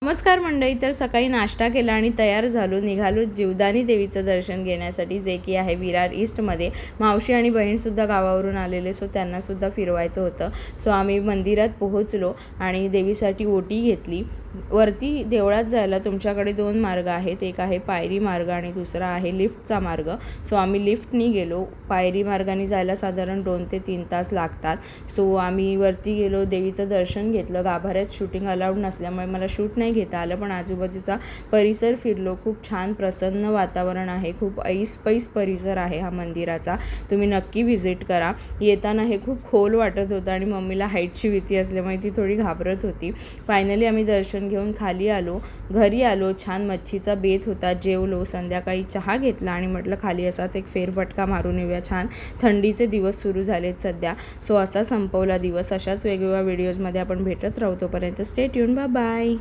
नमस्कार मंडळी. तर सकाळी नाश्ता केला आणि तयार झालो, निघालो जीवदानी देवीचं दर्शन घेण्यासाठी, जे की आहे विरार ईस्टमध्ये. मावशी आणि बहीणसुद्धा गावावरून आलेले, सो त्यांनासुद्धा फिरवायचं होतं. सो आम्ही मंदिरात पोहोचलो आणि देवीसाठी ओटी घेतली. वरती देवळात जायला तुमच्याकडे 2 मार्ग आहेत, एक आहे पायरी मार्ग आणि दुसरा आहे लिफ्टचा मार्ग. सो आम्ही लिफ्टनी गेलो. पायरी मार्गाने जायला साधारण 2 ते 3 तास लागतात. सो आम्ही वरती गेलो, देवीचं दर्शन घेतलं. गाभाऱ्यात शूटिंग अलाउड नसल्यामुळे मला शूट नाही घेता आलं, पण आजूबाजूचा परिसर फिरलो. खूप छान प्रसन्न वातावरण आहे, खूप ऐसपैस परिसर आहे हा मंदिराचा. तुम्ही नक्की व्हिजिट करा. येताना हे खूप खोल वाटत होतं आणि मम्मीला हाईटची भीती असल्यामुळे ती थोडी घाबरत होती. फायनली आम्ही दर्शन घेऊन खाली आलो, घरी आलो. छान मच्छीचा बेत होता, जेवलो. संध्याकाळी चहा घेतला आणि म्हटलं खाली असाच एक फेरफटका मारून येऊया. छान थंडीचे दिवस सुरू झालेत सध्या. सो असा संपवला दिवस. अशाच वेगवेगळ्या व्हिडिओजमध्ये आपण भेटत राहू. तोपर्यंत स्टे ट्यून. Bye bye.